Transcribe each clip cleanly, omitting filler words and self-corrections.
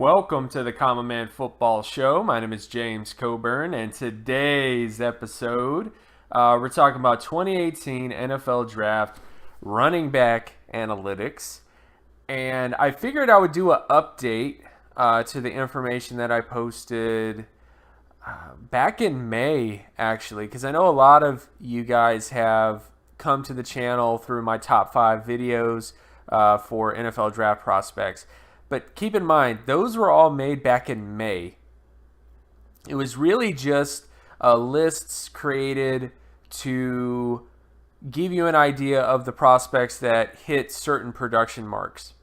Welcome to the Common Man Football Show. My name is James Coburn, and today's episode, we're talking about 2018 NFL Draft running back analytics. And I figured I would do an update to the information that I posted back in May, actually, because I know a lot of you guys have come to the channel through my top 5 videos for NFL draft prospects. But keep in mind, those were all made back in May. It was really just lists created to give you an idea of the prospects that hit certain production marks.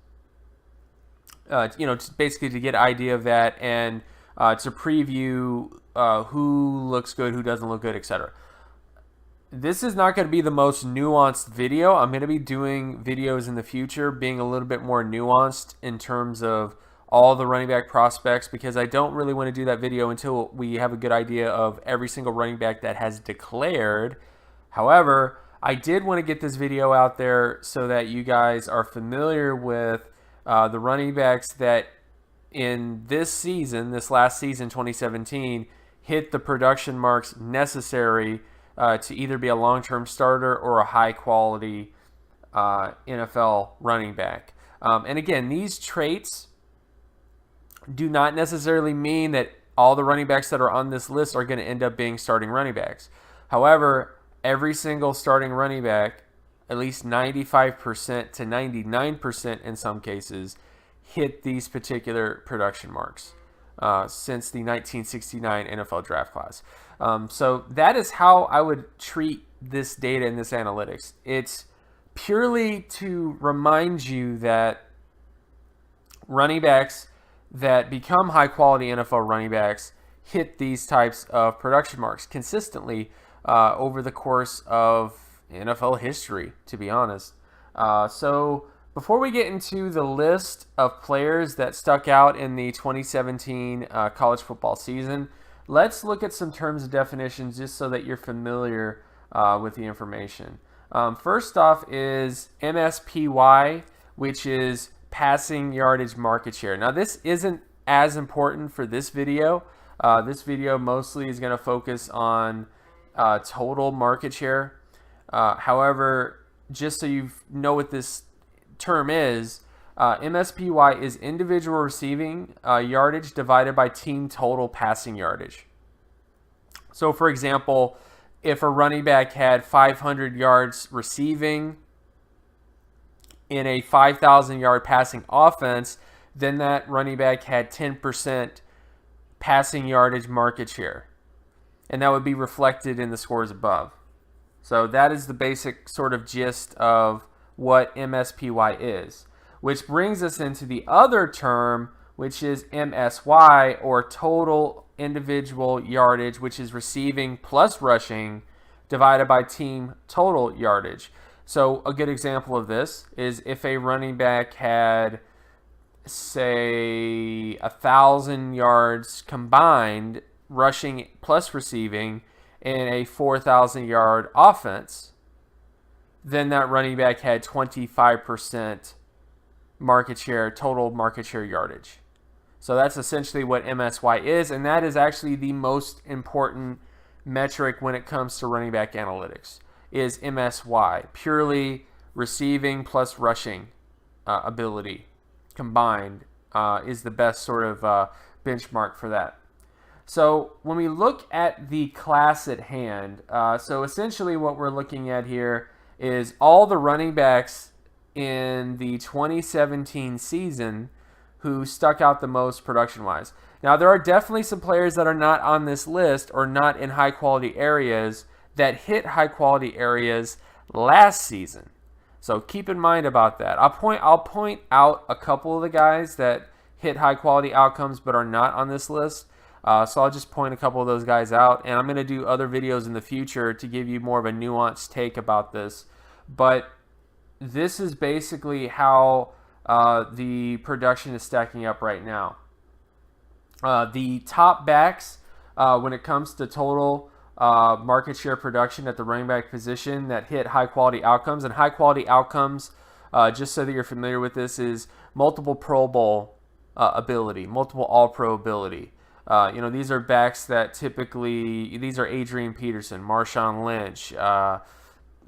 Basically to get an idea of that and to preview who looks good, who doesn't look good, etc. This is not going to be the most nuanced video. I'm going to be doing videos in the future being a little bit more nuanced in terms of all the running back prospects, because I don't really want to do that video until we have a good idea of every single running back that has declared. However, I did want to get this video out there so that you guys are familiar with the running backs that in this season, this last season, 2017, hit the production marks necessary to either be a long-term starter or a high-quality NFL running back. And again, these traits do not necessarily mean that all the running backs that are on this list are going to end up being starting running backs. However, every single starting running back, at least 95% to 99% in some cases, hit these particular production marks since the 1969 NFL draft class. So that is how I would treat this data and this analytics. It's purely to remind you that running backs that become high-quality NFL running backs hit these types of production marks consistently over the course of NFL history, to be honest. So before we get into the list of players that stuck out in the 2017 college football season, let's look at some terms and definitions just so that you're familiar with the information. First off is MSPY, which is passing yardage market share. Now, this isn't as important for this video. This video mostly is going to focus on total market share. However, just so you know what this term is, MSPY is individual receiving yardage divided by team total passing yardage. So, for example, if a running back had 500 yards receiving in a 5,000-yard passing offense, then that running back had 10% passing yardage market share. And that would be reflected in the scores above. So that is the basic sort of gist of what MSPY is, which brings us into the other term, which is MSY, or total individual yardage, which is receiving plus rushing divided by team total yardage. So a good example of this is if a running back had, say, 1,000 yards combined rushing plus receiving in a 4,000-yard offense, then that running back had 25% market share, total market share yardage. So that's essentially what MSY is, and that is actually the most important metric when it comes to running back analytics, is MSY, purely receiving plus rushing ability combined is the best sort of benchmark for that. So when we look at the class at hand, so essentially what we're looking at here is all the running backs in the 2017 season who stuck out the most production-wise. Now, there are definitely some players that are not on this list or not in high-quality areas that hit high-quality areas last season. So keep in mind about that. I'll point out a couple of the guys that hit high-quality outcomes but are not on this list. So I'll just point a couple of those guys out, and I'm going to do other videos in the future to give you more of a nuanced take about this. But this is basically how the production is stacking up right now. The top backs, when it comes to total market share production at the running back position that hit high-quality outcomes, and high-quality outcomes, just so that you're familiar with this, is multiple Pro Bowl ability, multiple All-Pro ability. These are backs that typically, these are Adrian Peterson, Marshawn Lynch,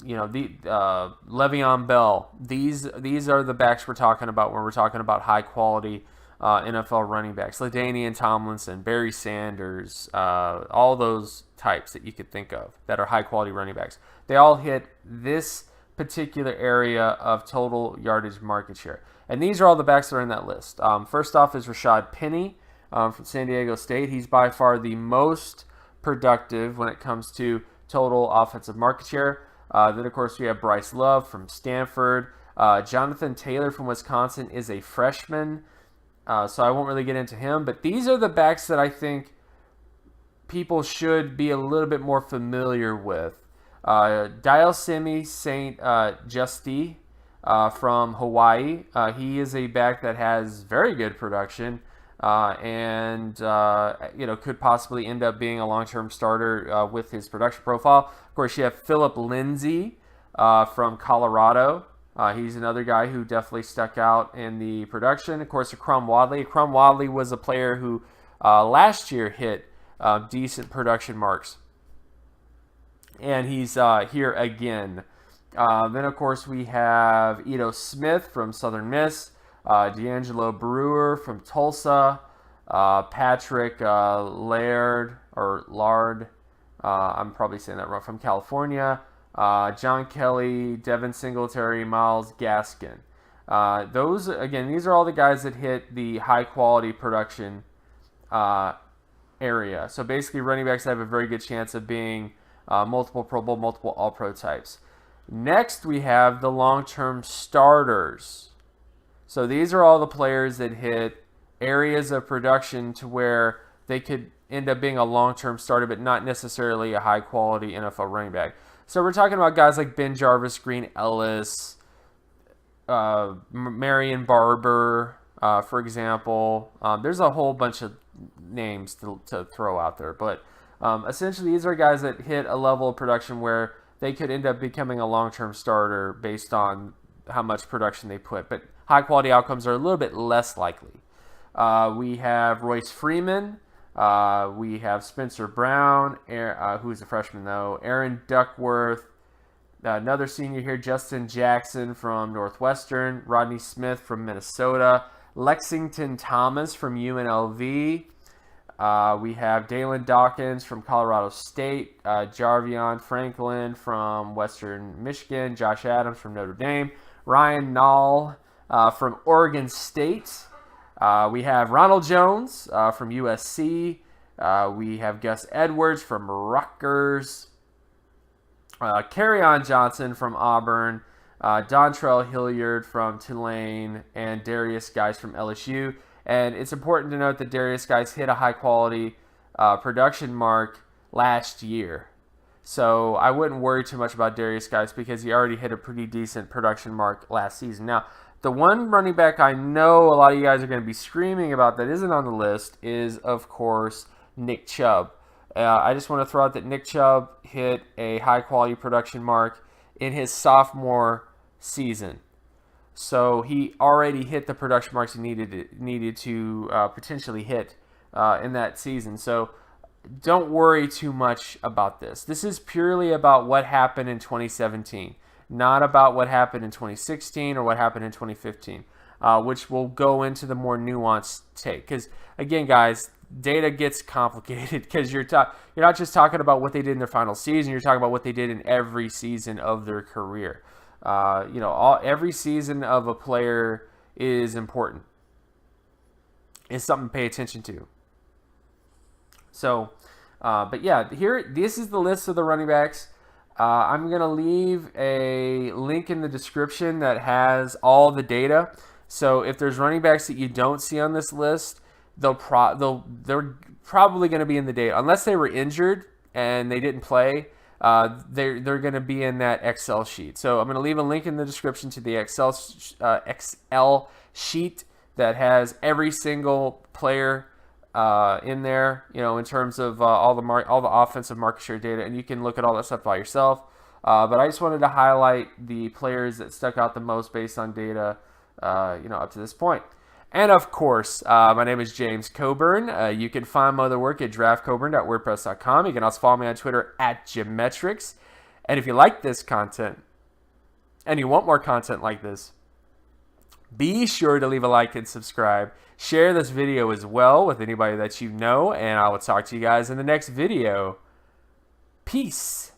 Le'Veon Bell. These are the backs we're talking about when we're talking about high quality NFL running backs. LaDainian Tomlinson, Barry Sanders, all those types that you could think of that are high quality running backs. They all hit this particular area of total yardage market share. And these are all the backs that are in that list. First off is Rashad Penny from San Diego State. He's by far the most productive when it comes to total offensive market share. Then, of course, we have Bryce Love from Stanford. Jonathan Taylor from Wisconsin is a freshman, so I won't really get into him. But these are the backs that I think people should be a little bit more familiar with. Dialsimi St. Justy from Hawaii. He is a back that has very good production and could possibly end up being a long-term starter with his production profile. Of course, you have Philip Lindsay from Colorado. He's another guy who definitely stuck out in the production. Of course, Akrum Wadley. Akrum Wadley was a player who last year hit decent production marks. And he's here again. Then, of course, we have Ito Smith from Southern Miss, D'Angelo Brewer from Tulsa, Patrick Lard, I'm probably saying that wrong, from California, John Kelly, Devin Singletary, Myles Gaskin. These are all the guys that hit the high-quality production area. So basically, running backs have a very good chance of being multiple Pro Bowl, multiple All-Pro types. Next, we have the long-term starters. So these are all the players that hit areas of production to where they could end up being a long-term starter, but not necessarily a high-quality NFL running back. So we're talking about guys like Ben Jarvis, Green Ellis, Marion Barber, for example. There's a whole bunch of names to throw out there, but essentially these are guys that hit a level of production where they could end up becoming a long-term starter based on how much production they put. But high-quality outcomes are a little bit less likely. We have Royce Freeman. We have Spencer Brown, who's a freshman, though. Aaron Duckworth. Another senior here, Justin Jackson from Northwestern. Rodney Smith from Minnesota. Lexington Thomas from UNLV. We have Dalen Dawkins from Colorado State, Jarvion Franklin from Western Michigan, Josh Adams from Notre Dame, Ryan Nall from Oregon State. We have Ronald Jones from USC. We have Gus Edwards from Rutgers, Kerryon Johnson from Auburn, Dontrell Hilliard from Tulane, and Darius Guice from LSU. And it's important to note that Darius Guice hit a high-quality production mark last year. So I wouldn't worry too much about Darius Guice because he already hit a pretty decent production mark last season. Now, the one running back I know a lot of you guys are going to be screaming about that isn't on the list is, of course, Nick Chubb. I just want to throw out that Nick Chubb hit a high-quality production mark in his sophomore season. So he already hit the production marks he needed to potentially hit in that season. So don't worry too much about this. This is purely about what happened in 2017, not about what happened in 2016 or what happened in 2015, which will go into the more nuanced take. Because, again, guys, data gets complicated because you're not just talking about what they did in their final season. You're talking about what they did in every season of their career. Every season of a player is important. It's something to pay attention to. So, but yeah, this is the list of the running backs. I'm going to leave a link in the description that has all the data. So if there's running backs that you don't see on this list, they're probably going to be in the data. Unless they were injured and they didn't play, they're going to be in that Excel sheet. So I'm going to leave a link in the description to the Excel sheet that has every single player in there, in terms of all the offensive market share data, and you can look at all that stuff by yourself. But I just wanted to highlight the players that stuck out the most based on data, up to this point. And of course, my name is James Coburn. You can find my other work at draftcoburn.wordpress.com. You can also follow me on Twitter at Geometrics. And if you like this content and you want more content like this, be sure to leave a like and subscribe. Share this video as well with anybody that you know, and I will talk to you guys in the next video. Peace.